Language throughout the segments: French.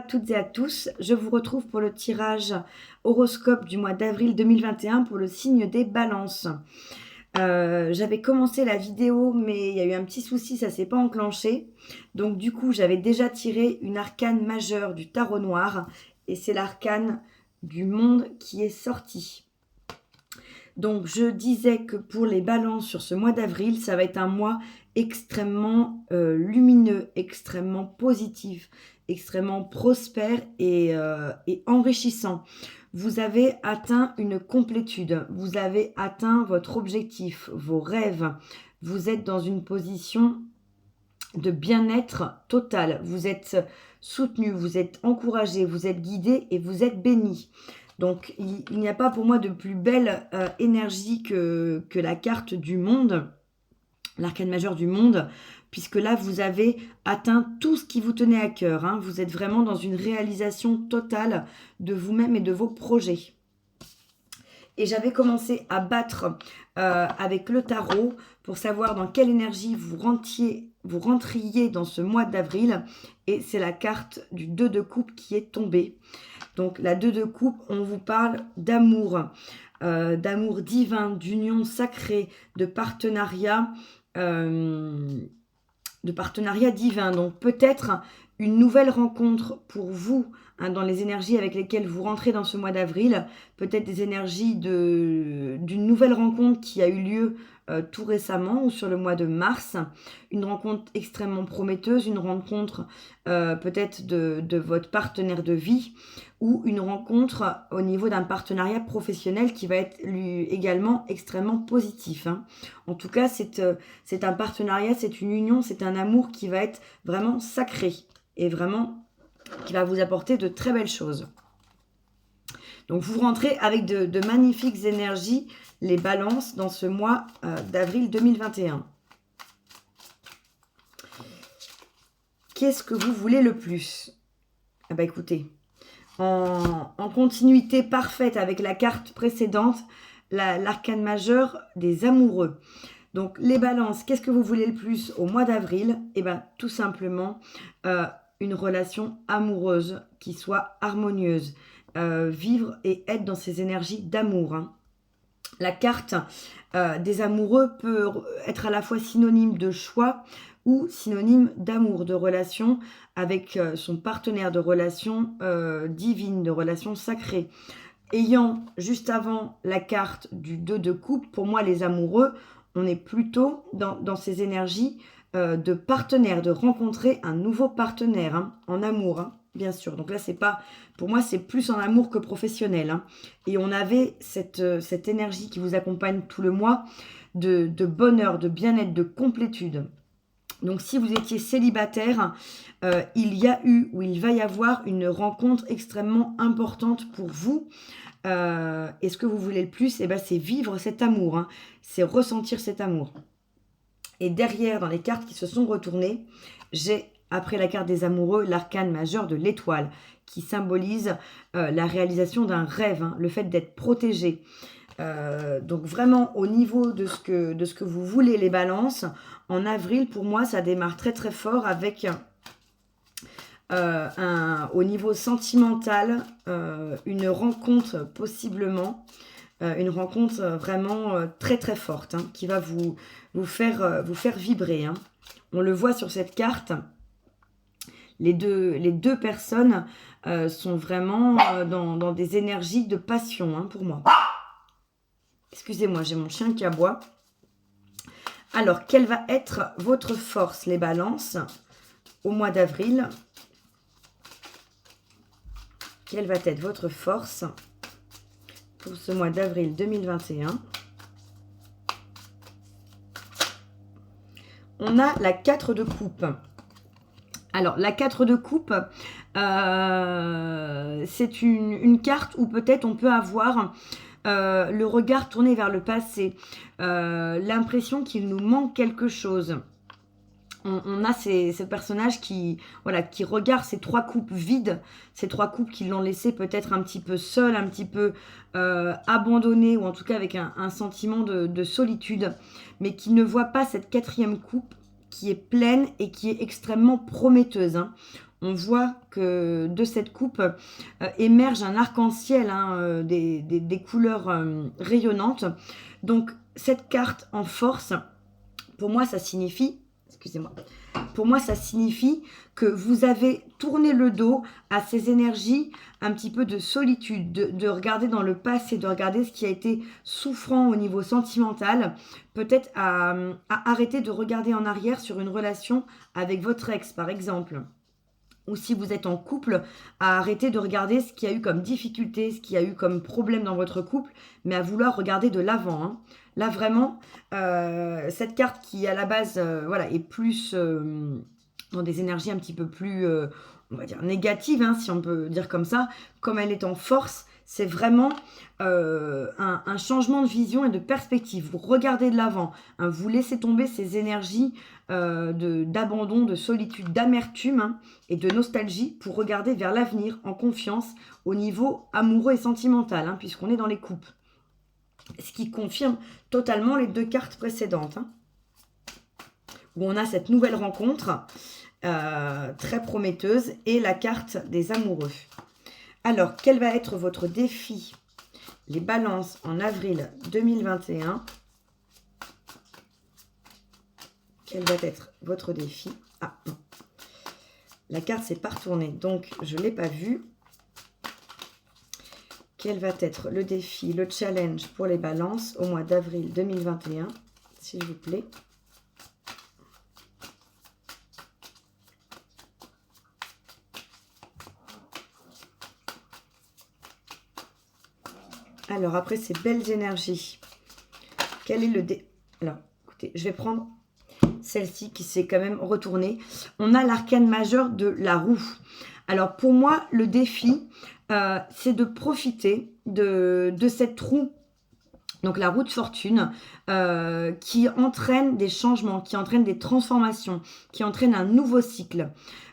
toutes et à tous, je vous retrouve pour le tirage horoscope du mois d'avril 2021 pour le signe des balances. J'avais commencé la vidéo mais il y a eu un petit souci, ça s'est pas enclenché. Donc du coup j'avais déjà tiré une arcane majeure du tarot noir et c'est l'arcane du monde qui est sorti. Donc je disais que pour les balances sur ce mois d'avril, ça va être un mois extrêmement lumineux, extrêmement positif, extrêmement prospère et enrichissant. Vous avez atteint une complétude, vous avez atteint votre objectif, vos rêves. Vous êtes dans une position de bien-être total. Vous êtes soutenu, vous êtes encouragé, vous êtes guidé et vous êtes béni. Donc, il n'y a pas pour moi de plus belle énergie que la carte du monde, l'arcane majeure du monde, puisque là, vous avez atteint tout ce qui vous tenait à cœur. Hein. Vous êtes vraiment dans une réalisation totale de vous-même et de vos projets. Et j'avais commencé à battre avec le tarot pour savoir dans quelle énergie vous rentriez dans ce mois d'avril. Et c'est la carte du 2 de coupe qui est tombée. Donc la 2 de coupe, on vous parle d'amour, d'amour divin, d'union sacrée, de partenariat divin. Donc peut-être une nouvelle rencontre pour vous hein, dans les énergies avec lesquelles vous rentrez dans ce mois d'avril. Peut-être des énergies d'une nouvelle rencontre qui a eu lieu tout récemment ou sur le mois de mars. Une rencontre extrêmement prometteuse, une rencontre peut-être de votre partenaire de vie ou une rencontre au niveau d'un partenariat professionnel qui va être lui également extrêmement positif. Hein. En tout cas, c'est un partenariat, c'est une union, c'est un amour qui va être vraiment sacré et vraiment qui va vous apporter de très belles choses. Donc, vous rentrez avec de magnifiques énergies, les balances, dans ce mois d'avril 2021. Qu'est-ce que vous voulez le plus? Ah bah écoutez, en continuité parfaite avec la carte précédente, l'arcane majeure des amoureux. Donc, les balances, qu'est-ce que vous voulez le plus au mois d'avril? Eh bien, tout simplement, une relation amoureuse qui soit harmonieuse. Vivre et être dans ces énergies d'amour. Hein. La carte des amoureux peut être à la fois synonyme de choix ou synonyme d'amour, de relation avec son partenaire, de relation divine, de relation sacrée. Ayant juste avant la carte du 2 de coupe, pour moi les amoureux, on est plutôt dans ces énergies de partenaire, de rencontrer un nouveau partenaire hein, en amour. Hein. Bien sûr, donc là c'est pas, pour moi c'est plus en amour que professionnel. Hein. Et on avait cette énergie qui vous accompagne tout le mois de bonheur, de bien-être, de complétude. Donc si vous étiez célibataire, il y a eu ou il va y avoir une rencontre extrêmement importante pour vous. Et ce que vous voulez le plus, eh ben, c'est vivre cet amour, hein. C'est ressentir cet amour. Et derrière, dans les cartes qui se sont retournées, j'ai après la carte des amoureux, l'arcane majeur de l'étoile, qui symbolise la réalisation d'un rêve, hein, le fait d'être protégé. Donc vraiment, au niveau de ce que vous voulez, les balances, en avril, pour moi, ça démarre très très fort avec au niveau sentimental, une rencontre possiblement, une rencontre vraiment très très forte, hein, qui va vous faire vibrer. Hein. On le voit sur cette carte. Les deux personnes sont vraiment dans des énergies de passion hein, pour moi. Excusez-moi, j'ai mon chien qui aboie. Alors, quelle va être votre force, les balances, au mois d'avril? Quelle va être votre force pour ce mois d'avril 2021? On a la 4 de coupe. Alors, la 4 de coupe, c'est une carte où peut-être on peut avoir le regard tourné vers le passé, l'impression qu'il nous manque quelque chose. On a ce personnage qui regarde ces 3 coupes vides, ces 3 coupes qui l'ont laissé peut-être un petit peu seul, un petit peu abandonné, ou en tout cas avec un sentiment de solitude, mais qui ne voit pas cette 4e coupe qui est pleine et qui est extrêmement prometteuse. Hein. on voit que de cette coupe émerge un arc-en-ciel, hein, des couleurs rayonnantes. Donc, cette carte en force, pour moi, ça signifie, excusez-moi, pour moi, ça signifie que vous avez tourné le dos à ces énergies un petit peu de solitude, de regarder dans le passé, de regarder ce qui a été souffrant au niveau sentimental, peut-être à arrêter de regarder en arrière sur une relation avec votre ex, par exemple. Ou si vous êtes en couple, à arrêter de regarder ce qu'il y a eu comme difficulté, ce qu'il y a eu comme problème dans votre couple, mais à vouloir regarder de l'avant, hein. Là, vraiment, cette carte qui, à la base, voilà, est plus dans des énergies un petit peu plus, on va dire, négatives, hein, si on peut dire comme ça, comme elle est en force, c'est vraiment un changement de vision et de perspective. Vous regardez de l'avant, hein, vous laissez tomber ces énergies d'abandon, de solitude, d'amertume, hein, et de nostalgie pour regarder vers l'avenir en confiance au niveau amoureux et sentimental, hein, puisqu'on est dans les coupes. Ce qui confirme totalement les 2 cartes précédentes, hein, où on a cette nouvelle rencontre très prometteuse et la carte des amoureux. Alors, quel va être votre défi? Les balances en avril 2021. Quel va être votre défi? Ah, non. La carte s'est pas retournée, donc je ne l'ai pas vue. Quel va être le défi, le challenge pour les balances au mois d'avril 2021, s'il vous plaît? Alors, après ces belles énergies, quel est le Alors, écoutez, je vais prendre celle-ci qui s'est quand même retournée. On a l'arcane majeur de la roue. Alors, pour moi, le défi, c'est de profiter de cette roue, donc la roue de fortune, qui entraîne des changements, qui entraîne des transformations, qui entraîne un nouveau cycle.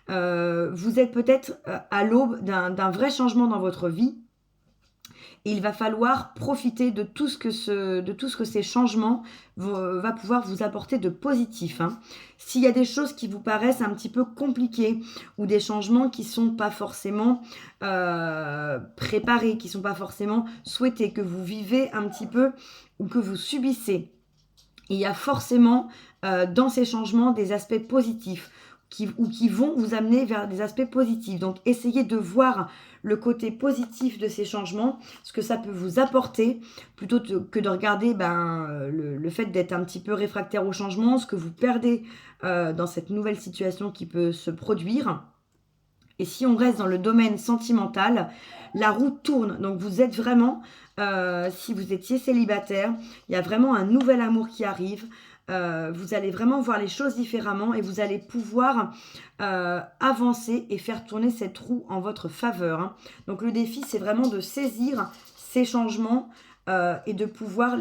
Vous êtes peut-être à l'aube d'un vrai changement dans votre vie. Et il va falloir profiter de tout ce que ces changements va pouvoir vous apporter de positif, hein. S'il y a des choses qui vous paraissent un petit peu compliquées ou des changements qui ne sont pas forcément préparés, qui ne sont pas forcément souhaités, que vous vivez un petit peu ou que vous subissez, il y a forcément dans ces changements des aspects positifs qui vont vous amener vers des aspects positifs. Donc, essayez de voir le côté positif de ces changements, ce que ça peut vous apporter, plutôt que de regarder le fait d'être un petit peu réfractaire au changement, ce que vous perdez dans cette nouvelle situation qui peut se produire. Et si on reste dans le domaine sentimental, la roue tourne. Donc, vous êtes vraiment, si vous étiez célibataire, il y a vraiment un nouvel amour qui arrive. Vous allez vraiment voir les choses différemment et vous allez pouvoir avancer et faire tourner cette roue en votre faveur, hein. Donc le défi, c'est vraiment de saisir ces changements et de pouvoir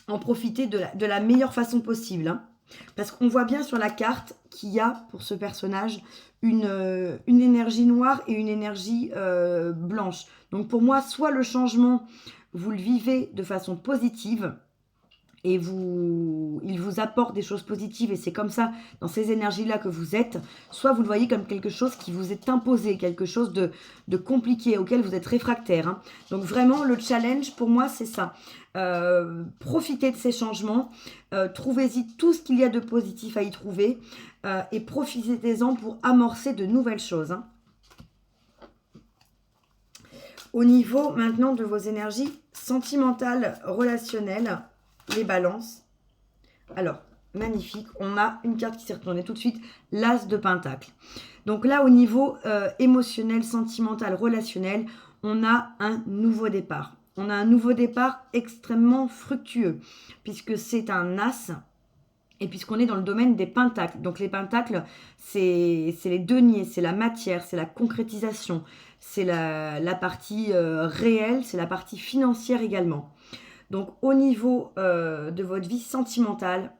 en profiter de la meilleure façon possible, hein. Parce qu'on voit bien sur la carte qu'il y a pour ce personnage une énergie noire et une énergie blanche. Donc pour moi, soit le changement, vous le vivez de façon positive, et il vous apporte des choses positives et c'est comme ça, dans ces énergies-là que vous êtes, soit vous le voyez comme quelque chose qui vous est imposé, quelque chose de compliqué, auquel vous êtes réfractaire, hein. Donc vraiment, le challenge, pour moi, c'est ça. Profitez de ces changements, trouvez-y tout ce qu'il y a de positif à y trouver et profitez-en pour amorcer de nouvelles choses, hein. Au niveau maintenant de vos énergies sentimentales, relationnelles, les balances. Alors, magnifique. On a une carte qui s'est retournée tout de suite, l'As de Pentacle. Donc là, au niveau émotionnel, sentimental, relationnel, on a un nouveau départ. On a un nouveau départ extrêmement fructueux, puisque c'est un As, et puisqu'on est dans le domaine des pentacles. Donc les pentacles, c'est les deniers, c'est la matière, c'est la concrétisation, c'est la partie réelle, c'est la partie financière également. Donc, au niveau de votre vie sentimentale,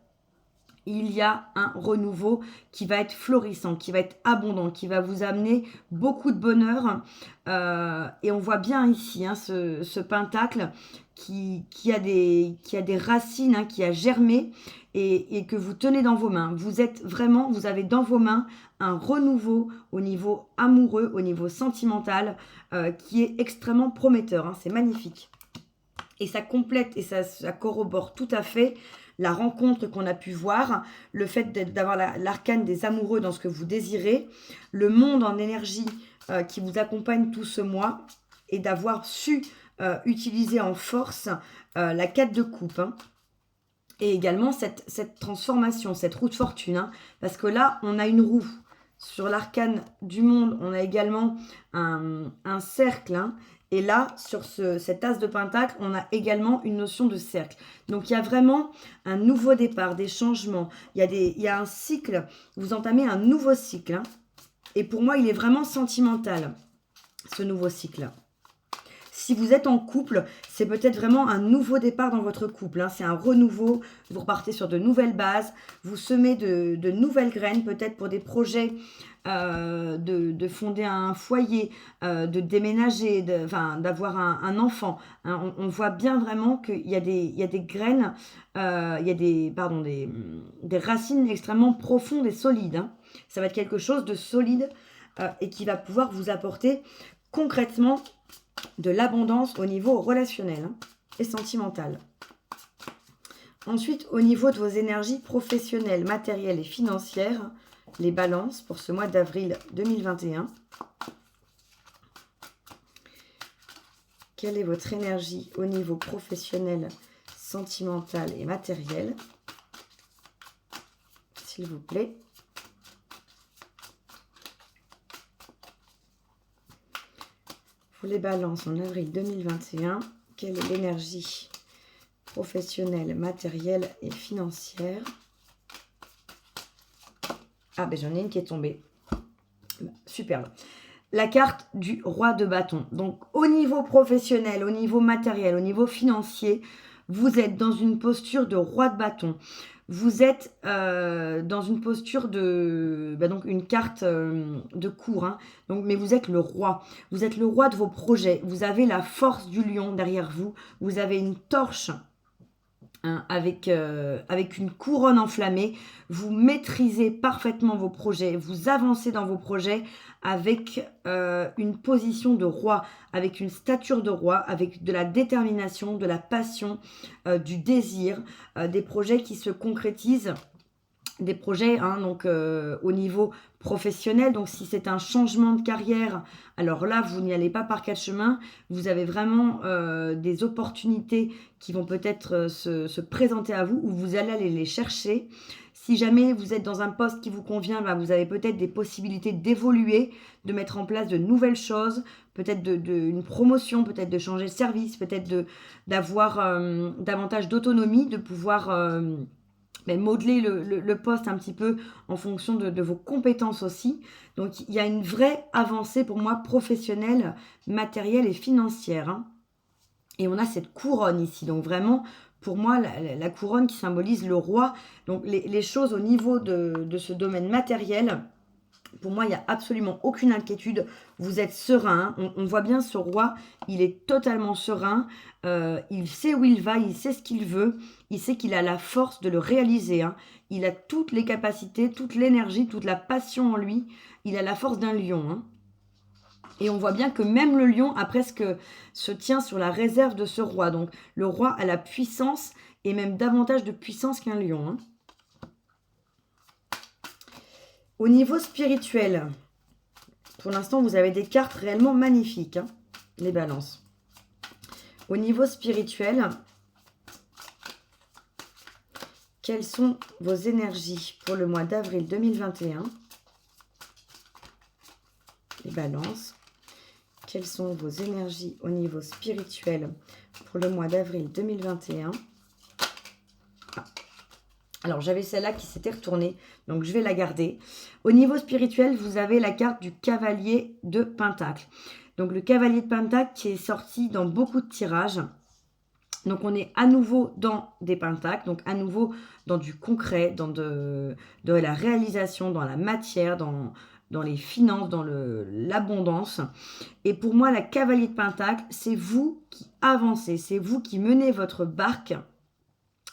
il y a un renouveau qui va être florissant, qui va être abondant, qui va vous amener beaucoup de bonheur. Et on voit bien ici ce pentacle qui a des racines, qui a germé et que vous tenez dans vos mains. Vous avez dans vos mains un renouveau au niveau amoureux, au niveau sentimental, qui est extrêmement prometteur. C'est magnifique. Et ça complète et ça corrobore tout à fait la rencontre qu'on a pu voir, le fait d'avoir l'arcane des amoureux dans ce que vous désirez, le monde en énergie qui vous accompagne tout ce mois et d'avoir su utiliser en force la 4 de coupe. Et également cette transformation, cette roue de fortune. Parce que là, on a une roue. Sur l'arcane du monde, on a également un cercle. Et là, sur cet as de pentacle, on a également une notion de cercle. Donc, il y a vraiment un nouveau départ, des changements. Il y a un cycle. Vous entamez un nouveau cycle. Et pour moi, il est vraiment sentimental, ce nouveau cycle. Si vous êtes en couple, c'est peut-être vraiment un nouveau départ dans votre couple. C'est un renouveau. Vous repartez sur de nouvelles bases. Vous semez de nouvelles graines, peut-être pour des projets de fonder un foyer, de déménager, d'avoir un enfant. On voit bien vraiment qu'il y a des graines, il y a des racines extrêmement profondes et solides. Ça va être quelque chose de solide et qui va pouvoir vous apporter concrètement de l'abondance au niveau relationnel et sentimental. Ensuite, au niveau de vos énergies professionnelles, matérielles et financières, les balances pour ce mois d'avril 2021. Quelle est votre énergie au niveau professionnel, sentimental et matériel? S'il vous plaît. Pour les balances en avril 2021, quelle est l'énergie professionnelle, matérielle et financière? Ah, ben j'en ai une qui est tombée. Superbe. La carte du roi de bâton. Donc, au niveau professionnel, au niveau matériel, au niveau financier, vous êtes dans une posture de roi de bâton. Vous êtes dans une posture de... donc une carte de cour. Donc, mais vous êtes le roi. Vous êtes le roi de vos projets. Vous avez la force du lion derrière vous. Vous avez une torche avec une couronne enflammée. Vous maîtrisez parfaitement vos projets. Vous avancez dans vos projets avec une position de roi, avec une stature de roi, avec de la détermination, de la passion, du désir, des projets qui se concrétisent, des projets donc au niveau professionnel. Donc si c'est un changement de carrière, alors là vous n'y allez pas par quatre chemins. Vous avez vraiment des opportunités qui vont peut-être se présenter à vous, ou vous allez aller les chercher. Si jamais vous êtes dans un poste qui vous convient, vous avez peut-être des possibilités d'évoluer, de mettre en place de nouvelles choses, peut-être une promotion, peut-être de changer de service, peut-être d'avoir davantage d'autonomie, de pouvoir modeler le poste un petit peu en fonction de vos compétences aussi. Donc, il y a une vraie avancée pour moi professionnelle, matérielle et financière. Et on a cette couronne ici. Donc, vraiment, pour moi, la couronne qui symbolise le roi. Donc, les choses au niveau de ce domaine matériel, pour moi, il n'y a absolument aucune inquiétude. Vous êtes serein. On voit bien ce roi, il est totalement serein. Il sait où il va, il sait ce qu'il veut. Il sait qu'il a la force de le réaliser. Il a toutes les capacités, toute l'énergie, toute la passion en lui. Il a la force d'un lion. Et on voit bien que même le lion a presque se tient sur la réserve de ce roi. Donc le roi a la puissance et même davantage de puissance qu'un lion. Au niveau spirituel, pour l'instant, vous avez des cartes réellement magnifiques, les balances. Au niveau spirituel, quelles sont vos énergies pour le mois d'avril 2021? Les balances. Quelles sont vos énergies au niveau spirituel pour le mois d'avril 2021? Alors, j'avais celle-là qui s'était retournée, donc je vais la garder. Au niveau spirituel, vous avez la carte du cavalier de Pentacle. Donc, le cavalier de Pentacle qui est sorti dans beaucoup de tirages. Donc, on est à nouveau dans des pentacles, donc à nouveau dans du concret, dans de la réalisation, dans la matière, dans les finances, dans l'abondance. Et pour moi, la cavalier de pentacle, c'est vous qui avancez, c'est vous qui menez votre barque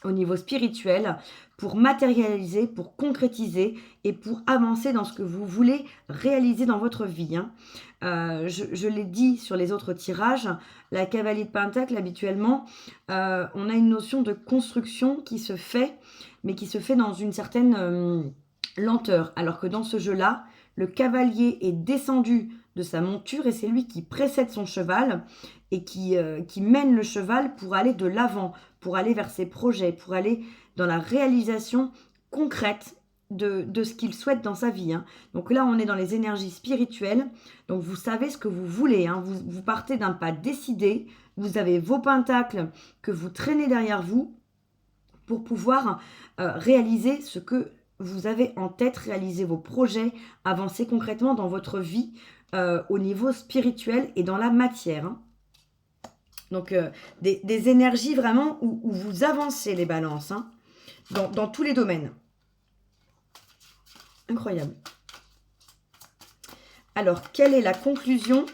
au niveau spirituel pour matérialiser, pour concrétiser et pour avancer dans ce que vous voulez réaliser dans votre vie. Je l'ai dit sur les autres tirages, la cavalier de pentacle, habituellement, on a une notion de construction qui se fait, mais qui se fait dans une certaine lenteur. Alors que dans ce jeu-là, le cavalier est descendu de sa monture et c'est lui qui précède son cheval et qui mène le cheval pour aller de l'avant, pour aller vers ses projets, pour aller dans la réalisation concrète de ce qu'il souhaite dans sa vie. Donc là, on est dans les énergies spirituelles. Donc vous savez ce que vous voulez. Vous partez d'un pas décidé. Vous avez vos pentacles que vous traînez derrière vous pour pouvoir réaliser ce que vous avez en tête, réaliser vos projets, avancer concrètement dans votre vie au niveau spirituel et dans la matière. Donc, des énergies vraiment où vous avancez les balances, dans tous les domaines. Incroyable. Alors, quelle est la conclusion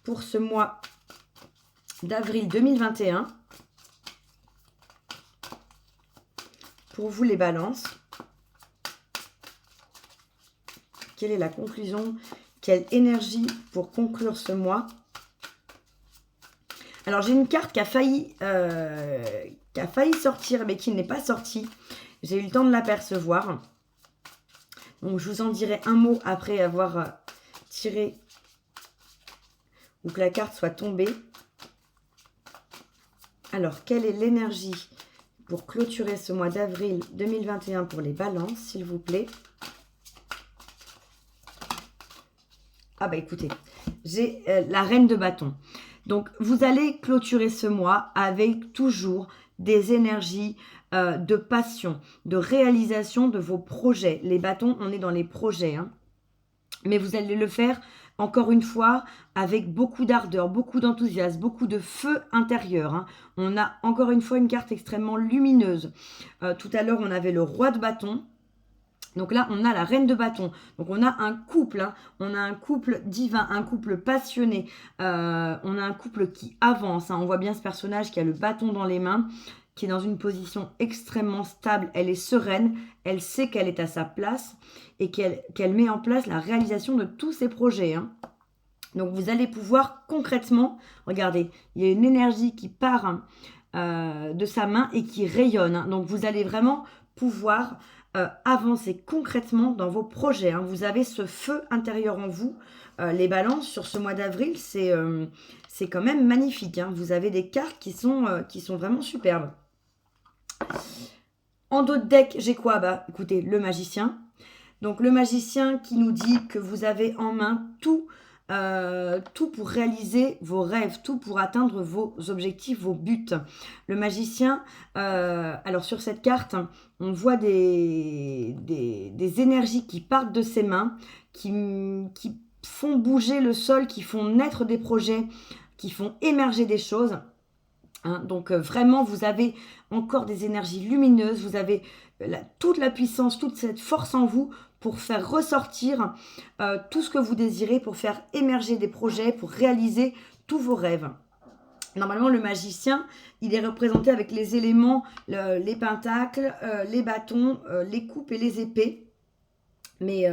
pour ce mois d'avril 2021 pour vous les balances? Quelle est la conclusion? Quelle énergie pour conclure ce mois? Alors, j'ai une carte qui a failli sortir, mais qui n'est pas sortie. J'ai eu le temps de l'apercevoir. Donc, je vous en dirai un mot après avoir tiré ou que la carte soit tombée. Alors, quelle est l'énergie pour clôturer ce mois d'avril 2021 pour les balances, s'il vous plaît? Ah bah écoutez, j'ai la reine de bâton. Donc, vous allez clôturer ce mois avec toujours des énergies de passion, de réalisation de vos projets. Les bâtons, on est dans les projets. Mais vous allez le faire, encore une fois, avec beaucoup d'ardeur, beaucoup d'enthousiasme, beaucoup de feu intérieur. On a encore une fois une carte extrêmement lumineuse. Tout à l'heure, on avait le roi de bâton. Donc là, on a la reine de bâton. Donc on a un couple, on a un couple divin, un couple passionné. On a un couple qui avance. On voit bien ce personnage qui a le bâton dans les mains, qui est dans une position extrêmement stable. Elle est sereine, elle sait qu'elle est à sa place et qu'elle met en place la réalisation de tous ses projets. Donc vous allez pouvoir concrètement, regardez, il y a une énergie qui part de sa main et qui rayonne. Donc vous allez vraiment pouvoir avancer concrètement dans vos projets. Vous avez ce feu intérieur en vous. Les balances sur ce mois d'avril, c'est quand même magnifique. Vous avez des cartes qui sont vraiment superbes. En dos de deck, j'ai quoi? Bah, écoutez, le magicien. Donc, le magicien qui nous dit que vous avez en main tout pour réaliser vos rêves, tout pour atteindre vos objectifs, vos buts. Le magicien, alors sur cette carte, on voit des énergies qui partent de ses mains, qui font bouger le sol, qui font naître des projets, qui font émerger des choses. Donc vraiment, vous avez encore des énergies lumineuses, vous avez toute la puissance, toute cette force en vous pour faire ressortir tout ce que vous désirez, pour faire émerger des projets, pour réaliser tous vos rêves. Normalement, le magicien, il est représenté avec les éléments, les pentacles, les bâtons, les coupes et les épées. Mais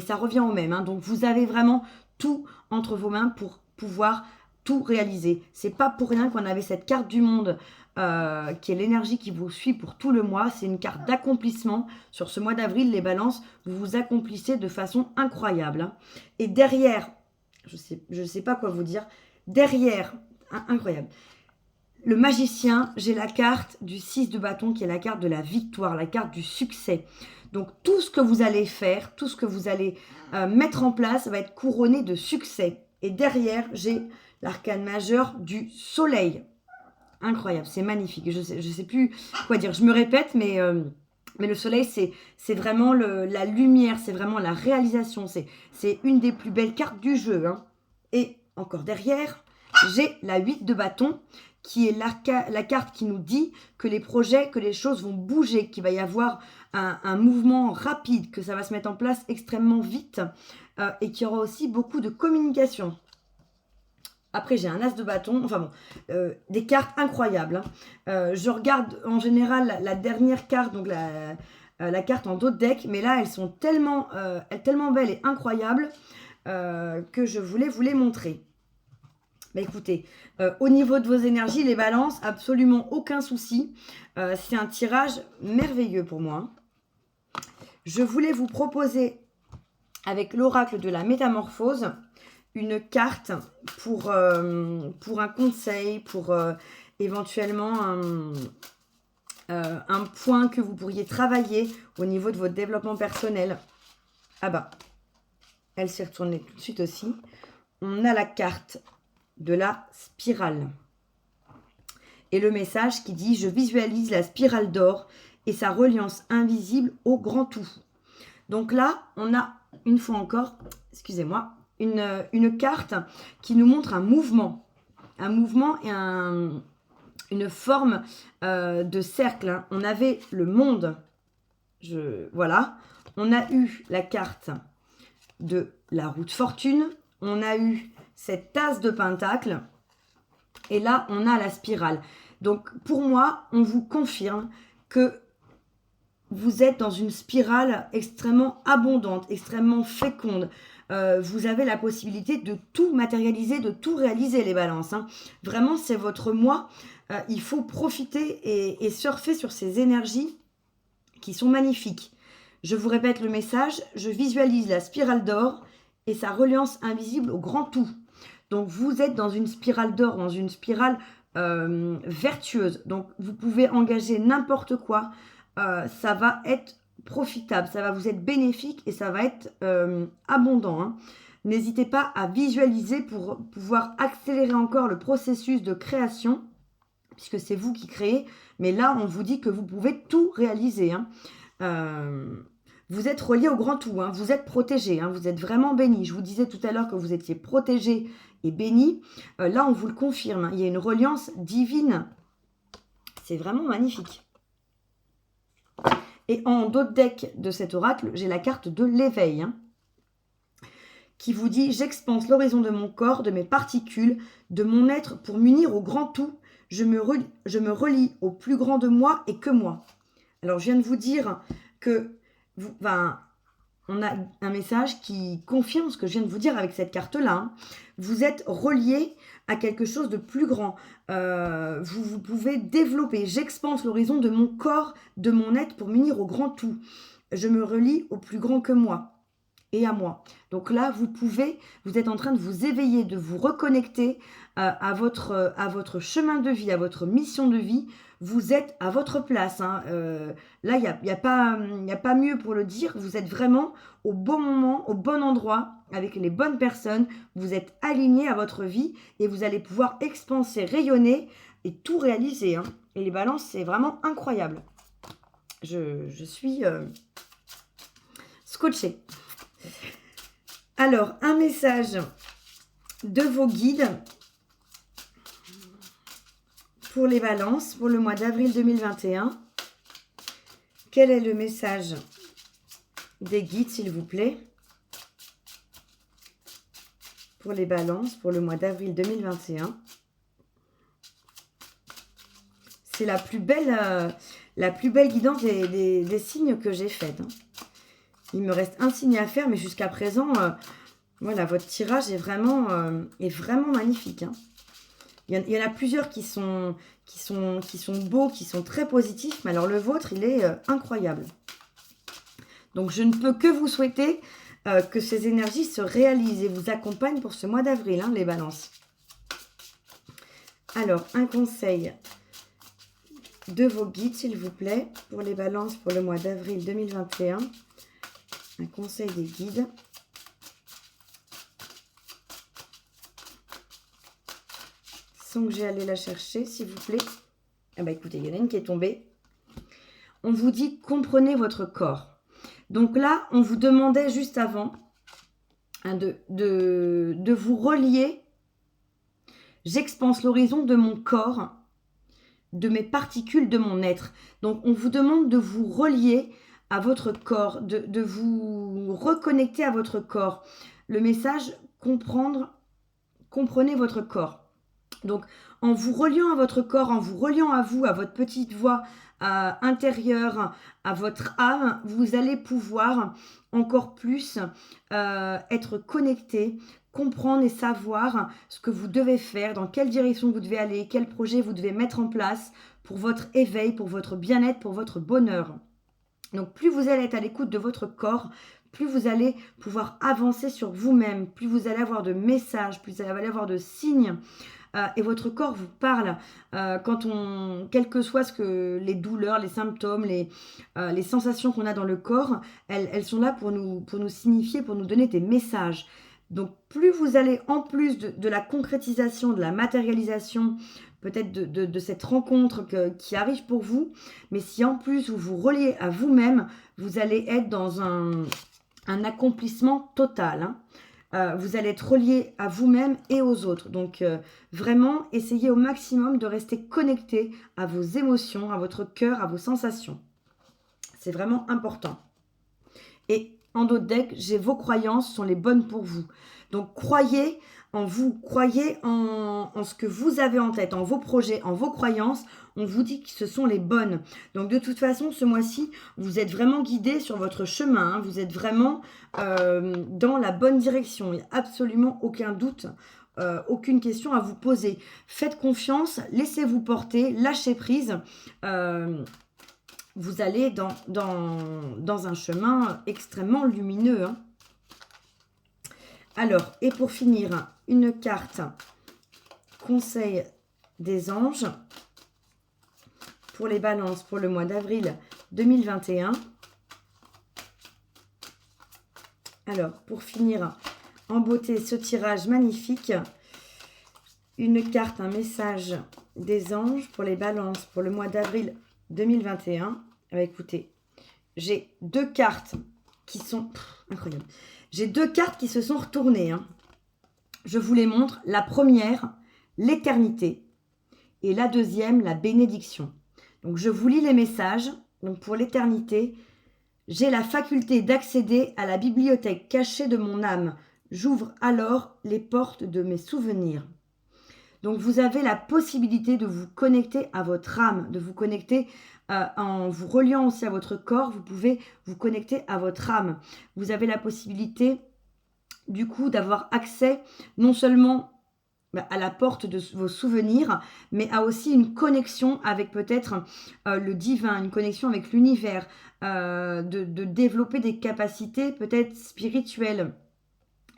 ça revient au même. Donc, vous avez vraiment tout entre vos mains pour pouvoir tout réaliser. C'est pas pour rien qu'on avait cette carte du monde qui est l'énergie qui vous suit pour tout le mois. C'est une carte d'accomplissement. Sur ce mois d'avril, les balances, vous vous accomplissez de façon incroyable. Et derrière, je sais pas quoi vous dire, derrière, incroyable, le magicien, j'ai la carte du 6 de bâton qui est la carte de la victoire, la carte du succès. Donc tout ce que vous allez faire, tout ce que vous allez mettre en place va être couronné de succès. Et derrière, j'ai l'arcane majeur du soleil. Incroyable, c'est magnifique. Je sais plus quoi dire. Je me répète, mais le soleil, c'est vraiment la lumière, c'est vraiment la réalisation. C'est une des plus belles cartes du jeu. Et encore derrière, j'ai la 8 de bâton qui est la carte qui nous dit que les projets, que les choses vont bouger, qu'il va y avoir un mouvement rapide, que ça va se mettre en place extrêmement vite et qu'il y aura aussi beaucoup de communication. Après, j'ai un as de bâton, enfin bon, des cartes incroyables. Je regarde en général la dernière carte, donc la carte en dos de deck, mais là, elles sont tellement belles et incroyables que je voulais vous les montrer. Bah écoutez, au niveau de vos énergies, les balances, absolument aucun souci. C'est un tirage merveilleux pour moi. Je voulais vous proposer, avec l'oracle de la métamorphose, une carte pour un conseil, pour éventuellement un point que vous pourriez travailler au niveau de votre développement personnel. Ah bah, elle s'est retournée tout de suite aussi. On a la carte de la spirale. Et le message qui dit « Je visualise la spirale d'or et sa reliance invisible au grand tout ». Donc là, on a, une fois encore, excusez-moi, une carte qui nous montre un mouvement et une forme de cercle. Hein. On avait le monde, voilà. On a eu la carte de la roue de fortune. On a eu cette tasse de pentacle. Et là, on a la spirale. Donc, pour moi, on vous confirme que vous êtes dans une spirale extrêmement abondante, extrêmement féconde. Vous avez la possibilité de tout matérialiser, de tout réaliser, les balances. Hein. Vraiment, c'est votre moi. Il faut profiter et surfer sur ces énergies qui sont magnifiques. Je vous répète le message. Je visualise la spirale d'or et sa reliance invisible au grand tout. Donc, vous êtes dans une spirale d'or, dans une spirale vertueuse. Donc, vous pouvez engager n'importe quoi. Ça va être profitable, ça va vous être bénéfique et ça va être abondant. Hein. N'hésitez pas à visualiser pour pouvoir accélérer encore le processus de création, puisque c'est vous qui créez. Mais là, on vous dit que vous pouvez tout réaliser. Hein. Vous êtes relié au grand tout, hein. Vous êtes protégé, hein. Vous êtes vraiment béni. Je vous disais tout à l'heure que vous étiez protégé et béni. Là, on vous le confirme. Hein. Il y a une reliance divine. C'est vraiment magnifique. Et en dos de deck de cet oracle, j'ai la carte de l'éveil, hein, qui vous dit « J'expanse l'horizon de mon corps, de mes particules, de mon être pour m'unir au grand tout. Je me relie au plus grand de moi et que moi. » Alors, je viens de vous dire que on a un message qui confirme ce que je viens de vous dire avec cette carte-là. Hein. Vous êtes relié à quelque chose de plus grand. Vous pouvez développer. J'expanse l'horizon de mon corps, de mon être pour m'unir au grand tout. Je me relie au plus grand que moi et à moi. Donc là, vous êtes en train de vous éveiller, de vous reconnecter à votre chemin de vie, à votre mission de vie. Vous êtes à votre place. Hein. Là, il n'y a pas mieux pour le dire. Vous êtes vraiment au bon moment, au bon endroit, avec les bonnes personnes. Vous êtes aligné à votre vie et vous allez pouvoir expanser, rayonner et tout réaliser. Hein. Et les balances, c'est vraiment incroyable. Je suis scotchée. Alors, un message de vos guides pour les balances, pour le mois d'avril 2021. Quel est le message des guides, s'il vous plaît, pour les balances, pour le mois d'avril 2021? C'est la plus belle guidance des signes que j'ai faite. Hein. Il me reste un signe à faire, mais jusqu'à présent, voilà, votre tirage est vraiment magnifique. Hein. Il y en a plusieurs qui sont beaux, qui sont très positifs, mais alors le vôtre, il est incroyable. Donc, je ne peux que vous souhaiter que ces énergies se réalisent et vous accompagnent pour ce mois d'avril, hein, les balances. Alors, un conseil de vos guides, s'il vous plaît, pour les balances pour le mois d'avril 2021. Un conseil des guides. Sans que j'ai allé la chercher, s'il vous plaît. Ah bah écoutez, il y en a une qui est tombée. On vous dit, comprenez votre corps. Donc là, on vous demandait juste avant hein, de vous relier J'expanse l'horizon de mon corps, de mes particules, de mon être. Donc, on vous demande de vous relier à votre corps, de vous reconnecter à votre corps. Le message, comprenez votre corps. Donc, en vous reliant à votre corps, en vous reliant à vous, à votre petite voix intérieure, à votre âme, vous allez pouvoir encore plus être connecté, comprendre et savoir ce que vous devez faire, dans quelle direction vous devez aller, quel projet vous devez mettre en place pour votre éveil, pour votre bien-être, pour votre bonheur. Donc, plus vous allez être à l'écoute de votre corps, plus vous allez pouvoir avancer sur vous-même, plus vous allez avoir de messages, plus vous allez avoir de signes. Et votre corps vous parle quel que soit ce que les douleurs, les symptômes, les sensations qu'on a dans le corps, elles sont là pour nous signifier, pour nous donner des messages. Donc plus vous allez, en plus de la concrétisation, de la matérialisation, peut-être de cette rencontre qui arrive pour vous, mais si en plus vous vous reliez à vous-même, vous allez être dans un accomplissement total, hein. Vous allez être relié à vous-même et aux autres. Donc, vraiment, essayez au maximum de rester connecté à vos émotions, à votre cœur, à vos sensations. C'est vraiment important. Et en d'autres decks, j'ai vos croyances sont les bonnes pour vous. Donc, croyez en vous, croyez en ce que vous avez en tête, en vos projets, en vos croyances. On vous dit que ce sont les bonnes. Donc, de toute façon, ce mois-ci, vous êtes vraiment guidé sur votre chemin, hein. Vous êtes vraiment dans la bonne direction. Il n'y a absolument aucun doute, aucune question à vous poser. Faites confiance, laissez-vous porter, lâchez prise. Vous allez dans un chemin extrêmement lumineux, hein. Alors, et pour finir, une carte conseil des anges pour les balances pour le mois d'avril 2021. Alors, pour finir en beauté ce tirage magnifique, une carte, un message des anges pour les balances pour le mois d'avril 2021. Écoutez, j'ai deux cartes qui sont incroyables. J'ai deux cartes qui se sont retournées, hein. Je vous les montre. La première, l'éternité. Et la deuxième, la bénédiction. Donc, je vous lis les messages. Donc, pour l'éternité, j'ai la faculté d'accéder à la bibliothèque cachée de mon âme. J'ouvre alors les portes de mes souvenirs. Donc, vous avez la possibilité de vous connecter à votre âme, de vous connecter en vous reliant aussi à votre corps. Vous pouvez vous connecter à votre âme. Vous avez la possibilité, du coup, d'avoir accès non seulement à la porte de vos souvenirs, mais à aussi une connexion avec peut-être le divin, une connexion avec l'univers, de développer des capacités peut-être spirituelles,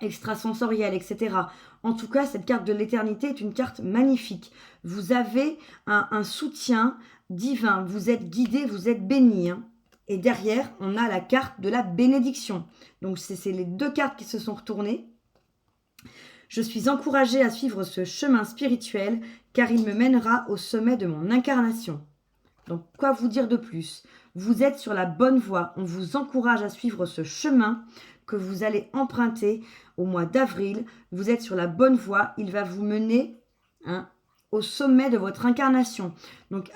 extrasensorielles, etc. En tout cas, cette carte de l'éternité est une carte magnifique. Vous avez un soutien divin, vous êtes guidé, vous êtes béni, hein. Et derrière, on a la carte de la bénédiction. Donc, c'est les deux cartes qui se sont retournées. Je suis encouragée à suivre ce chemin spirituel car il me mènera au sommet de mon incarnation. Donc, quoi vous dire de plus? Vous êtes sur la bonne voie. On vous encourage à suivre ce chemin que vous allez emprunter au mois d'avril. Vous êtes sur la bonne voie. Il va vous mener, hein, au sommet de votre incarnation. Donc,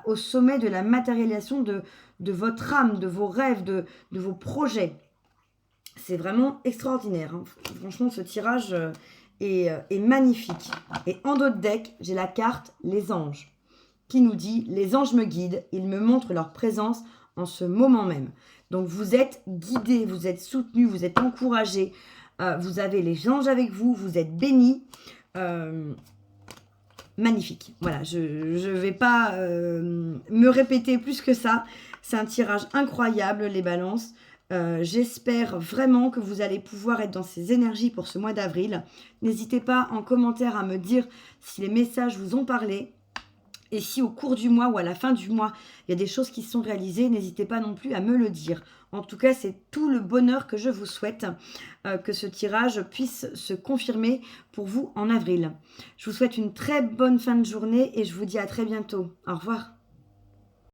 au sommet de la matérialisation de votre âme, de vos rêves, de vos projets. C'est vraiment extraordinaire, hein. Franchement, ce tirage est magnifique. Et en d'autres decks, j'ai la carte Les Anges, qui nous dit « Les anges me guident, ils me montrent leur présence en ce moment même. » Donc, vous êtes guidés, vous êtes soutenus, vous êtes encouragés. Vous avez les anges avec vous, vous êtes bénis. Magnifique. Voilà, je ne vais pas me répéter plus que ça. C'est un tirage incroyable, les balances. J'espère vraiment que vous allez pouvoir être dans ces énergies pour ce mois d'avril. N'hésitez pas en commentaire à me dire si les messages vous ont parlé. Et si au cours du mois ou à la fin du mois, il y a des choses qui sont réalisées, n'hésitez pas non plus à me le dire. En tout cas, c'est tout le bonheur que je vous souhaite, que ce tirage puisse se confirmer pour vous en avril. Je vous souhaite une très bonne fin de journée et je vous dis à très bientôt. Au revoir.